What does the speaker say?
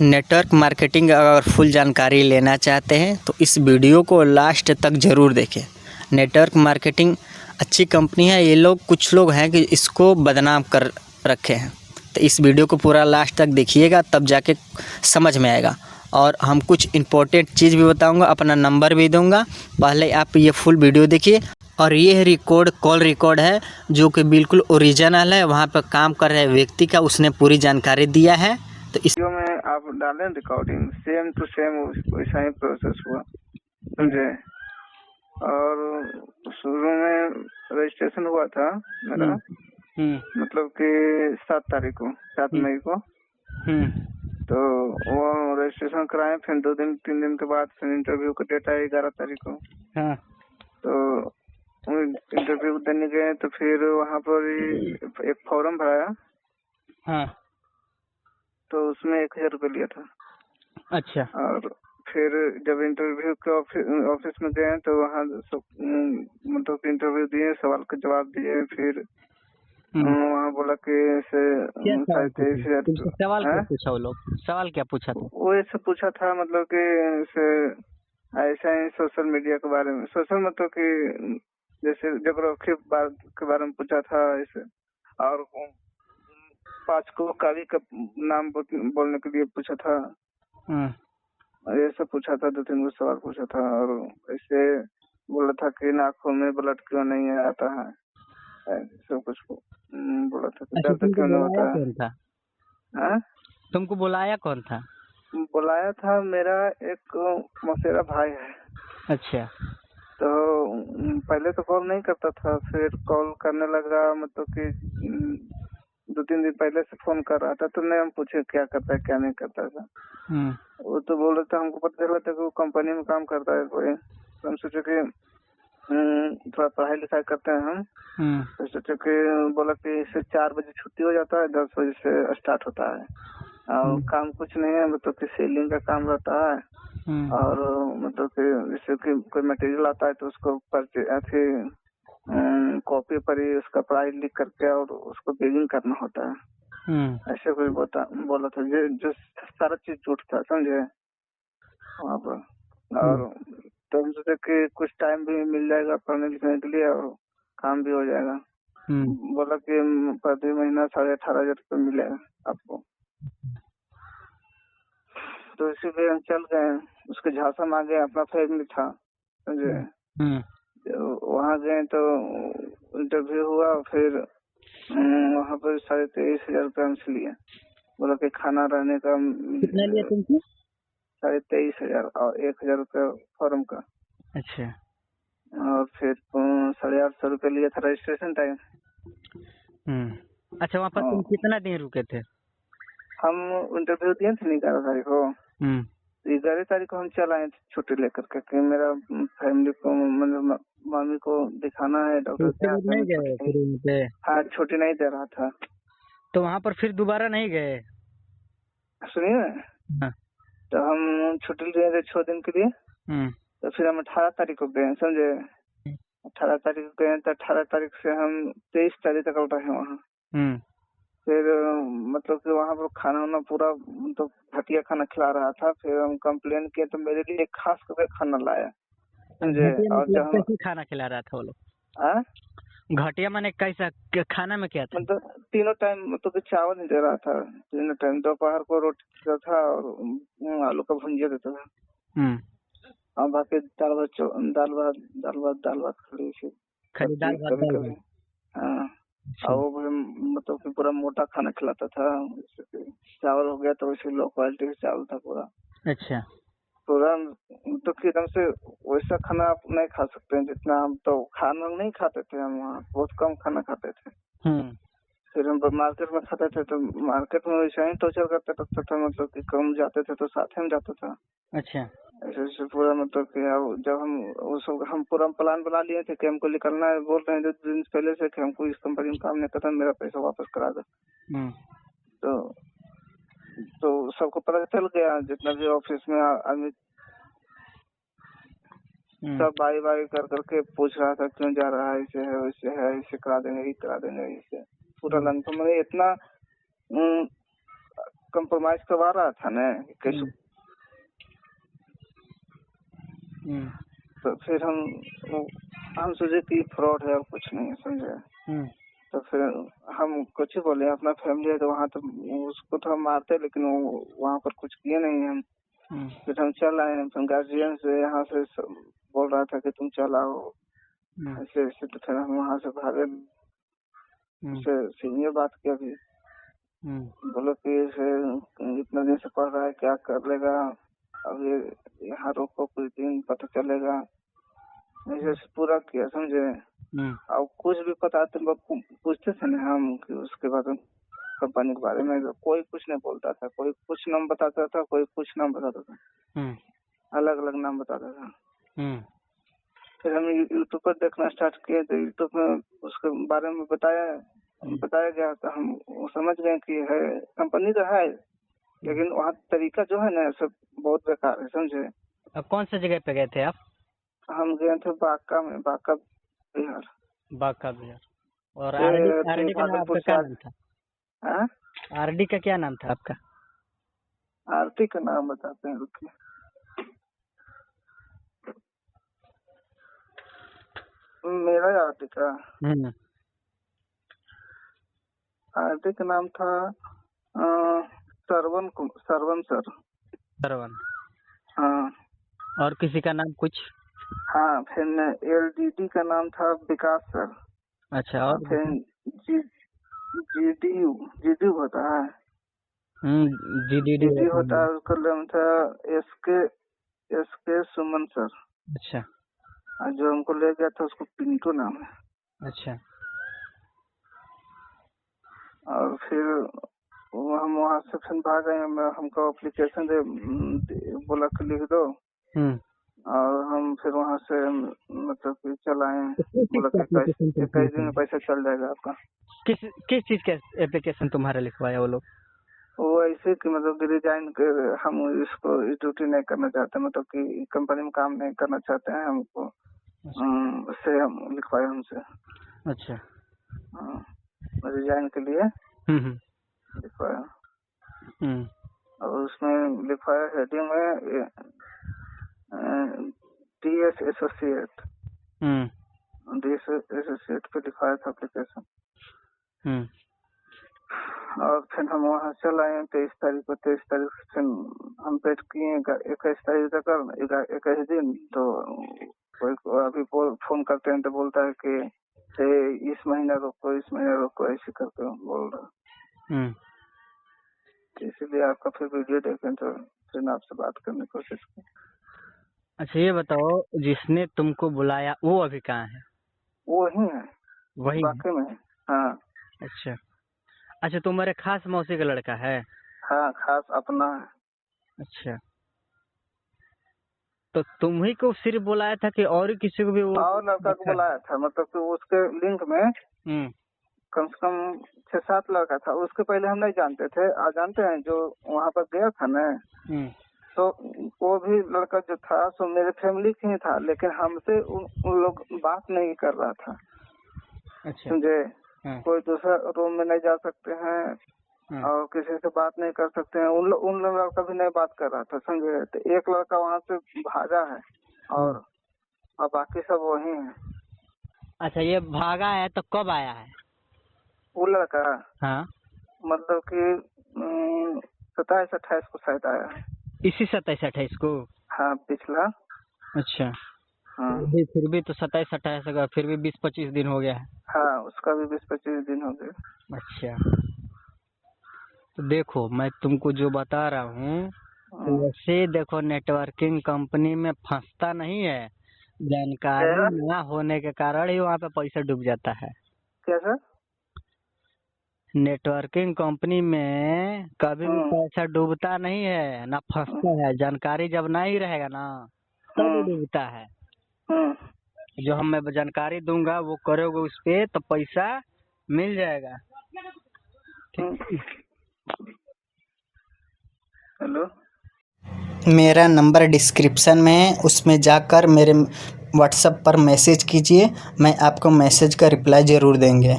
Network marketing अगर full जानकारी लेना चाहते हैं तो इस वीडियो को लास्ट तक ज़रूर देखें। नेटवर्क मार्केटिंग अच्छी कंपनी है। ये लोग कुछ लोग हैं कि इसको बदनाम कर रखे हैं, तो इस वीडियो को पूरा लास्ट तक देखिएगा, तब जाके समझ में आएगा। और हम कुछ इम्पोर्टेंट चीज़ भी बताऊंगा, अपना नंबर भी दूंगा। पहले आप ये फुल वीडियो देखिए। और ये कॉल रिकॉर्ड है जो कि बिल्कुल ओरिजिनल है। वहाँ पर काम कर रहे व्यक्ति का उसने पूरी जानकारी दिया है। तो इस वीडियो में आप डालें रिकॉर्डिंग सेम टू सेम वैसा ही प्रोसेस हुआ, समझे। और शुरू में रजिस्ट्रेशन हुआ था मेरा, मतलब कि 7 मई को। तो वो रजिस्ट्रेशन कराए, फिर 2-3 दिन के बाद फिर इंटरव्यू का डेट आया 11 तारीख को। तो इंटरव्यू देने गए तो फिर वहाँ पर एक फॉर्म भराया। तो उसमें 1000 रुपये लिया था। अच्छा। और फिर जब इंटरव्यू के ऑफिस में गए तो वहाँ मतलब इंटरव्यू दिए, सवाल का जवाब दिए। फिर वहाँ बोला कि सवाल क्या पूछा वो लोग? सवाल क्या पूछा था? वो ऐसे पूछा था, मतलब कि ऐसा ही सोशल मीडिया के बारे में, सोशल मतलब कि जैसे जोग्राफी के बारे में पूछा था ऐसे। और 5 को कवि का नाम बोलने के लिए पूछा था। ये सब पूछा था, 2-3 गो सवाल पूछा था। और ऐसे बोला था कि नाखून में ब्लड क्यों नहीं आता है, सब कुछ बोला था। दर्द क्यों नहीं होता है? कौन था? तुमको बुलाया कौन था? बुलाया था मेरा एक मौसेरा भाई है। अच्छा। तो पहले तो कॉल नहीं करता था, फिर कॉल करने लगा, मतलब कि 2-3 दिन पहले से फोन कर रहा था। तो नहीं, हम पूछे क्या करता है क्या नहीं करता था। वो तो बोल रहा था, हमको पता चला था कि वो कंपनी में काम करता है कोई। तो हम सोचे कि थोड़ा पढ़ाई लिखाई करते हैं हम। तो सोचे कि बोला कि इसे 4 बजे छुट्टी हो जाता है, 10 बजे से स्टार्ट होता है। और काम कुछ नहीं है, मतलब कि सेलिंग का काम रहता है। और मतलब कि जैसे कि कोई मटेरियल आता है तो उसको कॉपी पर ही उसका प्राइस लिख करके और उसको बिलिंग करना होता है। ऐसे कोई बोला था, जो सारा चीज झूठ था, समझे वहाँ पर। और तो हम सोचे कि कुछ टाइम भी मिल जाएगा पढ़ने लिखने के लिए और काम भी हो जाएगा। बोला कि प्रति महीना 18,500 रुपये मिलेगा आपको। तो इसीलिए हम चल गए, उसके झांसा मांगे, अपना फैमिली था, समझे। वहाँ गए तो इंटरव्यू हुआ। फिर वहाँ पर 23,500 रुपये हमसे लिए। बोला कि खाना रहने का कितना लिया तुमसे? 23,500 और 1,000 रुपये फॉर्म का। अच्छा। और फिर 850 रुपये लिया था रजिस्ट्रेशन टाइम। अच्छा, वहाँ पर तुम कितना दिन रुके थे? हम इंटरव्यू दिए थे 11 तारीख को। 11 तारीख को हम चल आए थे छुट्टी लेकर के, कि मेरा फैमिली को, मतलब मम्मी को दिखाना है डॉक्टर के यहाँ। नहीं गए? हाँ, छुट्टी नहीं दे रहा था। तो वहाँ पर फिर दोबारा नहीं गए? सुनिए ना, तो हम छुट्टी लिए थे 6 दिन के लिए। तो फिर हम 18 तारीख को गए, समझे। 18 तारीख को गए तो 18 तारीख से हम 23 तारीख तक रहे वहाँ। फिर मतलब कि वहाँ पर खाना वाना पूरा मतलब घटिया खाना खिला रहा था। फिर हम कंप्लेन किए तो मेरे लिए खास करके खाना लाया, समझे। और जब कैसे खाना खिला रहा था वो लोग? घटिया माने कैसा? खाना में क्या था? मतलब तीनों टाइम मतलब कि चावल नहीं दे रहा था। तीनों टाइम दोपहर को रोटी देता था और आलू का भुंजिया देता था। और बाकी दाल भात खाली दाल भात। हाँ। और वो मतलब कि पूरा मोटा खाना खिलाता था। चावल हो गया तो वैसे लो क्वालिटी का चावल था पूरा। अच्छा। पूरा तो एकदम से वैसा खाना आप नहीं खा सकते हैं जितना हम तो खाना नहीं खाते थे। हम वहाँ बहुत कम खाना खाते थे। फिर हम मार्केट में खाते थे तो मार्केट में वैसा ही टॉर्चर करते रहता था, मतलब कि कम जाते थे तो साथ में जाता था। अच्छा। ऐसे पूरा मतलब कि अब जब हम पूरा प्लान बना लिए थे कि हमको निकलना है, बोल रहे हैं 2 दिन पहले से कि हमको इस कंपनी में काम नहीं करता, मेरा पैसा वापस करा दो। तो सबको पता चल गया, जितना भी ऑफिस में आदमी सब बाई कर करके पूछ रहा था क्यों जा रहा है, ऐसे है वैसे है, ऐसे करा देंगे, ये करा देंगे, ऐसे पूरा लंका में इतना कंप्रोमाइज करवा रहा था ना कैसे। तो फिर हम सोचे कि फ्रॉड है और कुछ नहीं है, समझे। तो फिर हम कुछ ही बोले, अपना फैमिली है तो वहाँ तो उसको तो हम मारते, लेकिन वो वहाँ पर कुछ किए नहीं हम। फिर हम चल आए, हम गार्जियन से यहाँ से बोल रहा था कि तुम चल आओ ऐसे ऐसे, तो फिर हम वहाँ से भागे। सीनियर बात किया भी, बोलो कि इतना दिन से पढ़ रहा है, क्या कर लेगा, अब ये यहाँ रोको कुछ दिन पता चलेगा, ऐसे पूरा किया, समझे। अब कुछ भी बताते पूछते थे ना हम कि उसके बाद कंपनी के बारे में, कोई कुछ नहीं बोलता था, कोई कुछ नाम बताता था, कोई कुछ नाम बताता था, अलग अलग नाम बताता था। फिर हम यूट्यूब पर देखना स्टार्ट किए, तो यूट्यूब में उसके बारे में बताया गया, तो हम समझ गए कि है कंपनी तो है, लेकिन वहाँ तरीका जो है ना सब बहुत बेकार है, समझे। अब कौन सा जगह पे गए थे आप? हम गए थे बांका में, बांका बिहार। बांका बिहार। और आरडी का नाम आपका क्या नाम था? आरडी का क्या नाम था आपका? आरती का नाम बताते हैं, रुकिए। मेरा आरती का आरती का नाम था सरवन सर। सरवन। हाँ। और किसी का नाम कुछ? हाँ, फिर एलडीडी का नाम था विकास सर। अच्छा। और फिर जीडी होता है। जीडी होता है, उसका नाम था एसके सुमन सर। अच्छा। जो हमको ले गया था उसको पिंटू नाम है। अच्छा। और फिर हम वहाँ से फिर भाग गए, हमको एप्लीकेशन दे बोला कि लिख दो, और हम फिर वहाँ से मतलब कि चल आए, बोला कि 21 दिन में पैसा चल जाएगा आपका। किस चीज का एप्लीकेशन तुम्हारा लिखवाया वो लोग? वो ऐसे कि मतलब कि रिजाइन कर, हम इसको ड्यूटी नहीं करना चाहते, मतलब कि कंपनी में काम नहीं करना चाहते हैं, हमको से हम लिखवाए हमसे। अच्छा। हाँ, रिजाइन के लिए लिखवाया। और उसमें लिखवाया हेडिंग में डीएस एसोसिएट पे लिखवाया था एप्लीकेशन। और फिर हम वहाँ चल आए 23 तारीख को। 23 तारीख से हम वेट किए 21 तारीख तक, 21 दिन। तो कोई अभी फोन करते हैं तो बोलता है कि इस महीना रोको ऐसे करके बोल रहा। इसलिए आपका फिर वीडियो देखें तो फिर आपसे बात करने की कोशिश की। अच्छा, ये बताओ, जिसने तुमको बुलाया वो अभी कहाँ है? वो ही है, वही बाकी में। हाँ। अच्छा। अच्छा, तुम्हारे खास मौसी का लड़का है? हाँ, खास अपना है। अच्छा, तो तुम ही को सिर्फ बुलाया था कि और किसी को भी? वो और लड़का को बुलाया था, मतलब कि उसके लिंक में कम से कम 6-7 लड़का था। उसके पहले हम नहीं जानते थे, आज जानते हैं। जो वहाँ पर गया था ना, तो वो भी लड़का जो था सो मेरे फैमिली के ही था, लेकिन हमसे उन लोग बात नहीं कर रहा था। अच्छा। समझे। कोई दूसरा रूम में नहीं जा सकते हैं और किसी से बात नहीं कर सकते हैं। उन लड़का भी नहीं बात कर रहा था, समझे। तो एक लड़का वहाँ से भागा है और बाकी सब वही है। अच्छा, ये भागा है तो कब आया है वो लड़का? हाँ, मतलब कि 27-28 को शायद आया है। इसी 27-28 को? हाँ, पिछला। अच्छा। हाँ, फिर भी तो 27-28 का फिर भी 20-25 दिन हो गया है। हाँ, उसका भी 20-25 दिन हो गया। अच्छा, तो देखो मैं तुमको जो बता रहा हूँ, तो वैसे देखो, नेटवर्किंग कंपनी में फंसता नहीं है, जानकारी ना होने के कारण ही वहाँ पे पैसा डूब जाता है। क्या सर? नेटवर्किंग कंपनी में कभी भी पैसा डूबता नहीं है, ना फंसता है। जानकारी जब नहीं रहेगा ना तब डूबता है। जो मैं जानकारी दूंगा वो करोगे उस पे, तो पैसा मिल जाएगा। हेलो, मेरा नंबर डिस्क्रिप्शन में है, उसमें जाकर मेरे व्हाट्सएप पर मैसेज कीजिए, मैं आपको मैसेज का रिप्लाई ज़रूर देंगे।